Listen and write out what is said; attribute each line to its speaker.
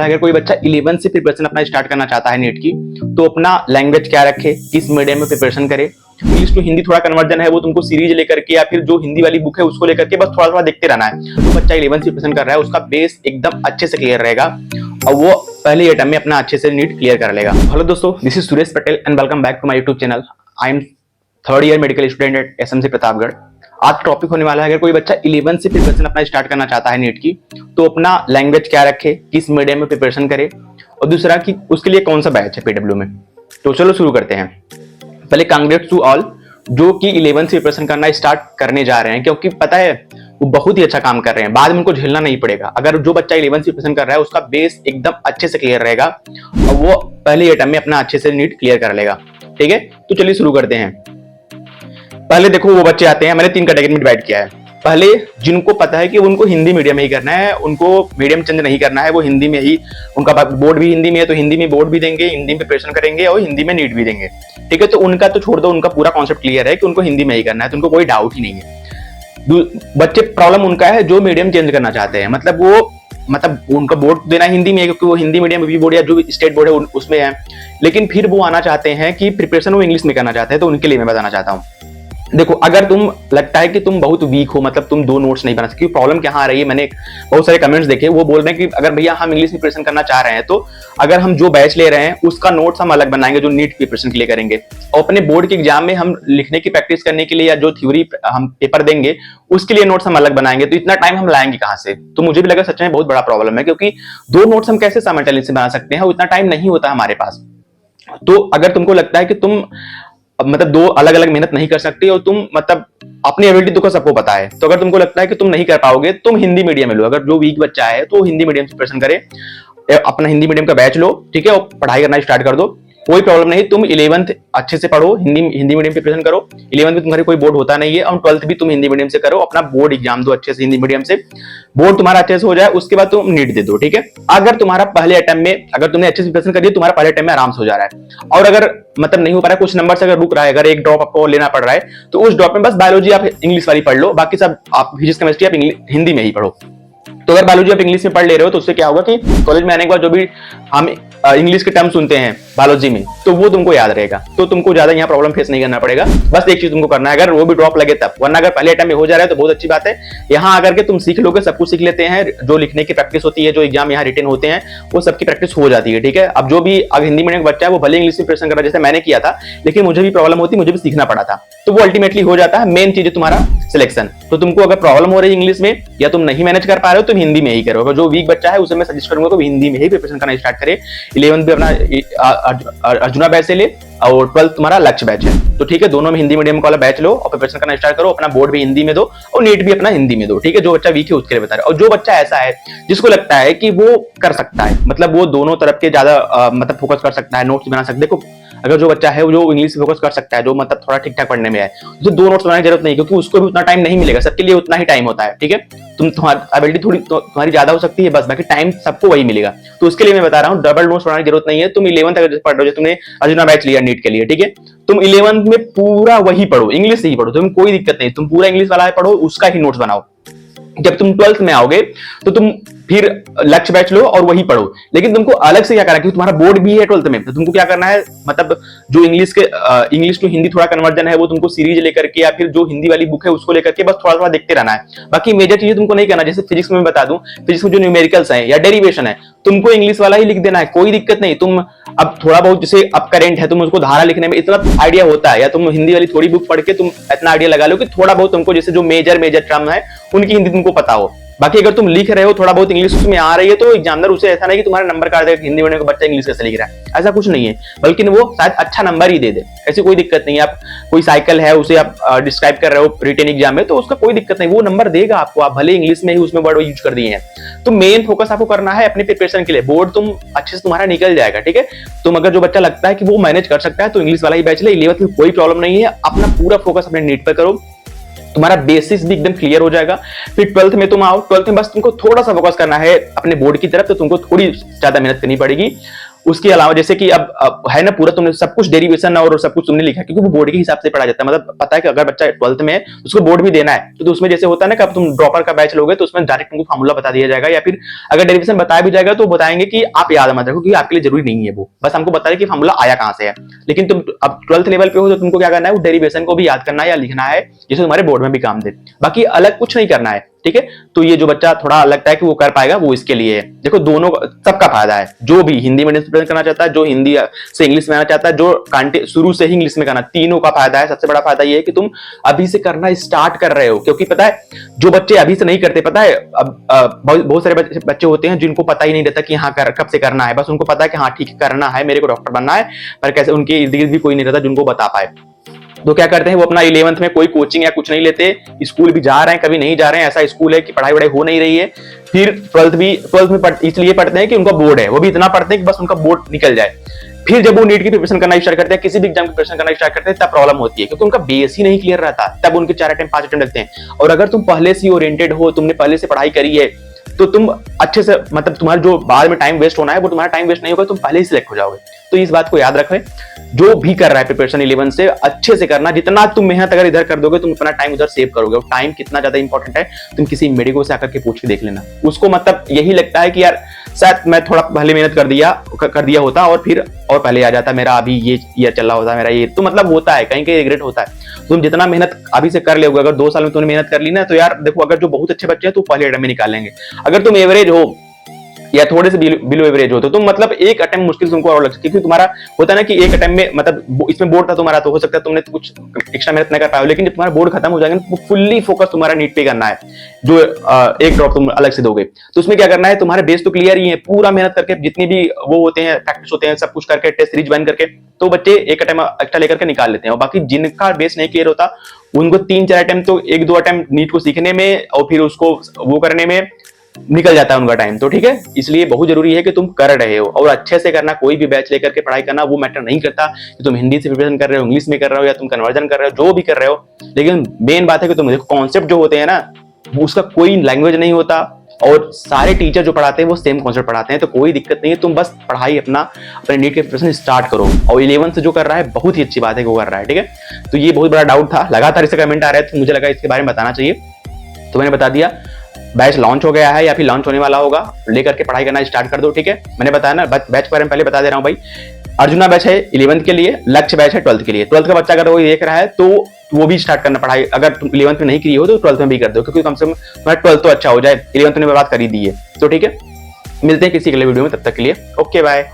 Speaker 1: अगर कोई बच्चा 11 से प्रिपरेशन अपना स्टार्ट करना चाहता है नीट की, तो अपना लैंग्वेज क्या रखे, किस मीडियम में प्रिपरेशन करे। इंग्लिश टू हिंदी थोड़ा कन्वर्जन है, वो तुमको सीरीज लेकर के या फिर जो हिंदी वाली बुक है उसको लेकर के बस थोड़ा थोड़ा देखते रहना है। तो बच्चा 11 से प्रिपरेशन कर रहा है, उसका बेस एकदम अच्छे से क्लियर रहेगा और वो पहले अटेम्प्ट में अपना अच्छे से नीट क्लियर कर लेगा। हेलो दोस्तों, this is Suresh Patel and welcome back to my YouTube channel. I am third year medical student at SMC Pratapgarh. आज टॉपिक होने वाला है, अगर कोई बच्चा 11 से प्रिपरेशन अपना स्टार्ट करना चाहता है नीट की, तो अपना लैंग्वेज क्या रखे, किस मीडियम में प्रिपरेशन करे, और दूसरा कि उसके लिए कौन सा बैच है पीडब्ल्यू में। तो चलो शुरू करते हैं। पहले कांग्रेट्स टू ऑल जो कि 11 से प्रिपरेशन करना स्टार्ट करने जा रहे हैं, क्योंकि पता है वो बहुत ही अच्छा काम कर रहे हैं, बाद में उनको झेलना नहीं पड़ेगा। अगर जो बच्चा 11 से प्रिपरेशन कर रहा है उसका बेस एकदम अच्छे से क्लियर रहेगा और वो पहले अटेम्प्ट में अपना अच्छे से नीट क्लियर कर लेगा। ठीक है, तो चलिए शुरू करते हैं। पहले देखो वो बच्चे आते हैं, मैंने 3 कैटेगरी में डिवाइड किया है। पहले जिनको पता है कि उनको हिंदी मीडियम में ही करना है, उनको मीडियम चेंज नहीं करना है, वो हिंदी में ही, उनका बोर्ड भी हिंदी में है तो हिंदी में बोर्ड भी देंगे, हिंदी में प्रिपरेशन करेंगे और हिंदी में नीट भी देंगे। ठीक है, तो उनका तो छोड़ दो, उनका पूरा कॉन्सेप्ट क्लियर है कि उनको हिंदी में ही करना है, तो उनको कोई डाउट ही नहीं है। बच्चे प्रॉब्लम उनका है जो मीडियम चेंज करना चाहते हैं, मतलब उनका बोर्ड देना हिंदी में है क्योंकि वो हिंदी मीडियम भी बोर्ड या जो स्टेट बोर्ड है उसमें है, लेकिन फिर वो आना चाहते हैं कि प्रिपरेशन वो इंग्लिश में करना चाहते हैं। तो उनके लिए मैं बताना चाहता हूँ, देखो अगर तुम लगता है कि तुम बहुत वीक हो, मतलब तुम 2 नोट्स नहीं बना सकते, प्रॉब्लम क्या आ रही है, मैंने बहुत सारे कमेंट्स देखे, वो बोल रहे हैं कि अगर भैया हम इंग्लिश में प्रिपरेशन करना चाह रहे हैं तो अगर हम जो बैच ले रहे हैं उसका नोट्स हम अलग बनाएंगे जो नीट प्रिपरेशन के लिए करेंगे, और अपने बोर्ड के एग्जाम में हम लिखने की प्रैक्टिस करने के लिए या जो थ्योरी हम पेपर देंगे उसके लिए नोट्स हम अलग बनाएंगे। तो इतना टाइम हम लाएंगे कहां से? तो मुझे भी लगा सच में बहुत बड़ा प्रॉब्लम है, क्योंकि 2 नोट्स हम कैसे साइमल्टेनियसली बना सकते हैं, उतना टाइम नहीं होता हमारे पास। तो अगर तुमको लगता है कि तुम मतलब 2 अलग अलग मेहनत नहीं कर सकते और तुम मतलब अपनी एबिलिटी तो सबको पता है, तो अगर तुमको लगता है कि तुम नहीं कर पाओगे, तुम हिंदी मीडियम में लो। अगर जो वीक बच्चा है तो हिंदी मीडियम से प्रिपरेशन करे, अपना हिंदी मीडियम का बैच लो, ठीक है, और पढ़ाई करना स्टार्ट कर दो, कोई प्रॉब्लम नहीं। तुम 11th अच्छे से पढ़ो, हिंदी मीडियम प्रिपरेशन करो। 11th में तुम्हारे कोई बोर्ड होता नहीं है, और 12th भी तुम हिंदी मीडियम से करो, अपना बोर्ड एग्जाम दो अच्छे से हिंदी मीडियम से, बोर्ड तुम्हारा अच्छे से हो जाए, उसके बाद तुम नीट दे दो। ठीक है, अगर तुम्हारा पहले अटेम्प्ट में, अगर तुमने अच्छे से प्रिपरेशन कर दिया, तुम्हारा पहले अटेम्प्ट में आराम से हो जा रहा है। और अगर मतलब नहीं हो पा रहा है, कुछ नंबर से अगर रुक रहा है, अगर एक ड्रॉप आपको लेना पड़ रहा है, तो उस ड्रॉप में बस बायोलॉजी आप इंग्लिश वाली पढ़ लो, बाकी सब आप फिजिक्स केमिस्ट्री आप हिंदी में ही पढ़ो। तो अगर बायोलॉजी आप इंग्लिश में पढ़ ले रहे हो तो उससे क्या होगा कि कॉलेज में आने के बाद जो भी हम इंग्लिश के टर्म सुनते हैं बायोलॉजी में, तो वो तुमको याद रहेगा, तो तुमको ज्यादा यहाँ प्रॉब्लम फेस नहीं करना पड़ेगा। बस एक चीज तुमको करना है, अगर वो भी ड्रॉप लगे तब, वरना अगर पहले अटेम्प्ट में हो जा रहा है तो बहुत अच्छी बात है। यहाँ आकर के तुम सीख लोगे, सब कुछ सीख लेते हैं, जो लिखने की प्रैक्टिस होती है, जो एग्जाम यहाँ रिटन होते हैं, वो सबकी प्रैक्टिस हो जाती है। ठीक है, अब जो भी अगर हिंदी मीडियम का बच्चा है वो भले इंग्लिश में प्रिपरेशन कर रहा है, जैसे मैंने किया था, लेकिन मुझे भी प्रॉब्लम होती, मुझे भी सीखना पड़ा था, तो वो अल्टीमेटली हो जाता है। मेन चीज है तुम्हारा सिलेक्शन। तो तुमको अगर प्रॉब्लम हो रही है इंग्लिश में या तुम नहीं मैनेज कर पा रहे हो, तुम हिंदी में ही करो। जो वीक बच्चा है उसे मैं सजेस्ट करूंगा तो हिंदी में ही प्रिपरेशन करना स्टार्ट करे। 11th भी अपना अर्जुना बैच से ले और 12th तुम्हारा लक्ष्य बैच है, तो ठीक है, दोनों में हिंदी मीडियम वाला बैच लो और प्रिपरेशन करना स्टार्ट करो। अपना बोर्ड भी हिंदी में दो और नीट भी अपना हिंदी में दो। ठीक है, जो बच्चा वीक है उसके लिए बता रहे। और जो बच्चा ऐसा है जिसको लगता है कि वो कर सकता है, मतलब वो दोनों तरफ के ज्यादा मतलब फोकस कर सकता है, नोट्स बना सकते, देखो अगर जो बच्चा है वो जो इंग्लिश फोकस कर सकता है, जो मतलब थोड़ा ठीक ठाक पढ़ने में है, तो 2 नोट्स बनाने की जरूरत नहीं, क्योंकि उसको भी उतना टाइम नहीं मिलेगा, सबके लिए उतना ही टाइम होता है। ठीक है, तुम्हारी एबिलिटी थोड़ी तुम्हारी ज्यादा हो सकती है बस, बाकी टाइम सबको वही मिलेगा। तो उसके लिए मैं बता रहा हूँ, डबल नोट्स बनाने की जरूरत नहीं है। तुम 11th अगर पढ़ रहे हो, तुमने अर्जुना बैच लिया नीट के लिए, ठीक है, तुम 11th में पूरा वही पढ़ो, इंग्लिश से ही पढ़ो, तुम्हें कोई दिक्कत नहीं, तुम पूरा इंग्लिश वाला पढ़ो, उसका ही नोट्स बनाओ। जब तुम 12th में आओगे तो तुम फिर लक्ष्य बैच लो और वही पढ़ो, लेकिन तुमको अलग से क्या करना है, क्योंकि तुम्हारा बोर्ड भी है 12th में, तो तुमको क्या करना है, मतलब जो इंग्लिश टू हिंदी थोड़ा कन्वर्जन है, वो तुमको सीरीज लेकर के या फिर जो हिंदी वाली बुक है उसको लेकर के बस थोड़ा थोड़ा देखते रहना है। बाकी मेजर चीजें तुमको नहीं करना। जैसे फिजिक्स में बता दूं, फिजिक्स में जो न्यूमेरिकल्स है या डेरिवेशन है, तुमको इंग्लिश वाला ही लिख देना है, कोई दिक्कत नहीं। तुम अब थोड़ा बहुत जैसे अब करेंट है, तुम उसको धारा लिखने में इतना आइडिया होता है, या तुम हिंदी वाली थोड़ी बुक पढ़ के तुम इतना आइडिया लगा लो कि थोड़ा बहुत तुमको जैसे जो मेजर टर्म है उनकी हिंदी तुमको पता हो। बाकी अगर तुम लिख रहे हो थोड़ा बहुत इंग्लिश उसमें आ रही है, तो एग्जामिनर उसे ऐसा नहीं कि तुम्हारा नंबर काट देगा, हिंदी मीडियम का बच्चा इंग्लिश कैसे लिख रहा है, ऐसा कुछ नहीं है, बल्कि वो शायद अच्छा नंबर ही दे दे, ऐसी कोई दिक्कत नहीं है। आप कोई साइकिल है उसे आप डिस्क्राइब कर रहे हो रिटन एग्जाम में, तो उसका कोई दिक्कत नहीं, वो नंबर देगा आपको, आप भले इंग्लिश में ही उसमें वर्ड यूज कर दिए हैं। तो मेन फोकस आपको करना है अपने प्रिपरेशन के लिए, बोर्ड तुम अच्छे से तुम्हारा निकल जाएगा। ठीक है, तुम अगर जो बच्चा लगता है कि वो मैनेज कर सकता है तो इंग्लिश वाला ही बैच ले, 11th में कोई प्रॉब्लम नहीं है, अपना पूरा फोकस अपने नीट पर करो, तुम्हारा बेसिस भी एकदम क्लियर हो जाएगा। फिर 12th में तुम आओ, 12th में बस तुमको थोड़ा सा फोकस करना है अपने बोर्ड की तरफ, तो तुमको थोड़ी ज्यादा मेहनत करनी पड़ेगी। उसके अलावा जैसे कि अब है ना, पूरा तुमने सब कुछ डेरिवेशन और सब कुछ तुमने लिखा, क्योंकि वो बोर्ड के हिसाब से पढ़ा जाता है। मतलब पता है कि अगर बच्चा 12th में है उसको बोर्ड भी देना है, तो उसमें जैसे होता है ना कि अब तुम ड्रॉपर का बैच लोगे तो उसमें डायरेक्ट तुमको फार्मूला बता दिया जाएगा, या फिर अगर डेरिवेशन बताया भी जाएगा तो बताएंगे कि आप याद मत रखो, क्योंकि आपके लिए जरूरी नहीं है, वो बस हमको बता रहे कि फार्मूला आया कहां से है। लेकिन तुम अब 12th लेवल पे हो तो तुमको क्या करना है, वो डेरिवेशन को भी याद करना है या लिखना है, जिससे तुम्हारे बोर्ड में भी काम दे। बाकी अलग कुछ नहीं करना है, ठीक है। तो ये जो बच्चा थोड़ा लगता है कि वो कर पाएगा, वो इसके लिए है। देखो दोनों सबका फायदा है, जो भी हिंदी मीडियम से प्रिपरेशन करना चाहता है, जो हिंदी से इंग्लिश में आना चाहता है, जो शुरू से ही इंग्लिश में करना, तीनों का फायदा है। सबसे बड़ा फायदा ये है कि तुम अभी से करना स्टार्ट कर रहे हो, क्योंकि पता है जो बच्चे अभी से नहीं करते, पता है अब बहुत सारे बच्चे होते हैं जिनको पता ही नहीं रहता कि हाँ कब से करना है, बस उनको पता है कि हाँ ठीक करना है, मेरे को डॉक्टर बनना है, पर कैसे उनके इर्द गिर्द भी कोई नहीं रहता जिनको बता पाए। तो क्या करते हैं वो अपना 11th में कोई कोचिंग या कुछ नहीं लेते, स्कूल भी जा रहे हैं कभी नहीं जा रहे हैं, ऐसा स्कूल है कि पढ़ाई वढ़ाई हो नहीं रही है। फिर 12th में इसलिए पढ़ते हैं कि उनका बोर्ड है, वो भी इतना पढ़ते हैं कि बस उनका बोर्ड निकल जाए। फिर जब वो नीट की प्रिपरेशन करना स्टार्ट करते हैं, किसी भी एग्जाम की प्रिपरेशन करना स्टार्ट करते हैं, तब प्रॉब्लम होती है, क्योंकि उनका बेस ही नहीं क्लियर रहता, तब उनके 4 अटेम्प्ट 5 अटेम्प्ट लगते हैं। और अगर तुम पहले से ओरिएंटेड हो, तुमने पहले से पढ़ाई करी है, तो तुम अच्छे से, मतलब तुम्हारा जो बाद में टाइम वेस्ट होना है वो तुम्हारा टाइम वेस्ट नहीं होगा, तुम पहले ही सिलेक्ट हो जाओगे। तो इस बात को याद रखें, जो भी कर रहा है प्रिपरेशन 11 से अच्छे से करना, जितना तुम मेहनत अगर इधर कर दोगे तुम अपना टाइम उधर सेव करोगे। और टाइम कितना ज्यादा इंपॉर्टेंट है तुम किसी मेडिको से आकर के पूछ के देख लेना, उसको मतलब यही लगता है कि यार शायद मैं थोड़ा पहले मेहनत कर दिया होता और फिर और पहले आ जाता, मेरा अभी ये ईयर चल रहा होता मेरा ये, तो मतलब होता है कहीं कहीं रिग्रेट होता है। तुम जितना मेहनत अभी से कर लोगे, अगर 2 साल में तुमने मेहनत कर ली ना, तो यार देखो अगर जो बहुत अच्छे बच्चे हैं तो पहले अटेम्प्ट में निकाल लेंगे। अगर तुम एवरेज हो या थोड़े से बिलो एवरेज हो तो तुम मतलब एक अटेम्प्ट मुश्किल तुमको और लग सकती है, क्योंकि तुम्हारा होता है ना कि एक अटेम्प्ट में, मतलब इसमें बोर्ड था तुम्हारा तो हो सकता है तुमने कुछ एक्स्ट्रा मेहनत नहीं कर पाए, लेकिन जब तुम्हारा बोर्ड खत्म हो जाएगा तो फुल्ली फोकस तुम्हारा नीट पे करना है, जो एक ड्रॉप तुम अलग से दोगे। तो उसमें क्या करना है, तुम्हारे बेस तो क्लियर ही है, पूरा मेहनत करके जितनी भी वो होते हैं प्रैक्टिस होते हैं सब कुछ करके टेस्ट सीरीज बन करके, तो बच्चे एक अटेम्प्ट एक्स्ट्रा लेकर के निकाल लेते हैं। और बाकी जिनका बेस नहीं क्लियर होता उनको 3-4 अटेम्प्ट तो 1-2 अटेम्प्ट नीट को सीखने में और फिर उसको वो करने में निकल जाता है उनका टाइम। तो ठीक है, इसलिए बहुत जरूरी है कि तुम कर रहे हो और अच्छे से करना। कोई भी बैच लेकर के पढ़ाई करना वो मैटर नहीं करता कि तुम हिंदी से प्रिपरेशन कर रहे हो, इंग्लिश में कर रहे हो, या तुम कन्वर्जन कर रहे हो, जो भी कर रहे हो, लेकिन मेन बात है कि तुम देखो कॉन्सेप्ट जो होते हैं ना, उसका कोई लैंग्वेज नहीं होता और सारे टीचर जो पढ़ाते हैं वो सेम कॉन्सेप्ट पढ़ाते हैं, तो कोई दिक्कत नहीं है। तुम बस पढ़ाई अपने नीट के प्रिपरेशन स्टार्ट करो। और 11 से जो कर रहा है बहुत ही अच्छी बात है कि वो कर रहा है, ठीक है। तो ये बहुत बड़ा डाउट था, लगातार इससे कमेंट आ रहे थे, तो मुझे लगा इसके बारे में बताना चाहिए, तो मैंने बता दिया। बैच लॉन्च हो गया है या फिर लॉन्च होने वाला होगा, लेकर के पढ़ाई करना स्टार्ट कर दो, ठीक है। मैंने बताया ना, बैच के बारे में पहले बता दे रहा हूँ भाई। अर्जुना बैच है 11th के लिए, लक्ष्य बैच है 12th के लिए। 12th का बच्चा अगर वो देख रहा है तो वो भी स्टार्ट करना पढ़ाई, अगर तुम 11th में नहीं की हो तो 12th में भी कर दो, क्योंकि कम से कम तुम्हारा 12th तो अच्छा हो जाए, 11th ने बात कर ही दी है। तो ठीक है, मिलते हैं किसी अगले वीडियो में, तब तक के लिए ओके बाय।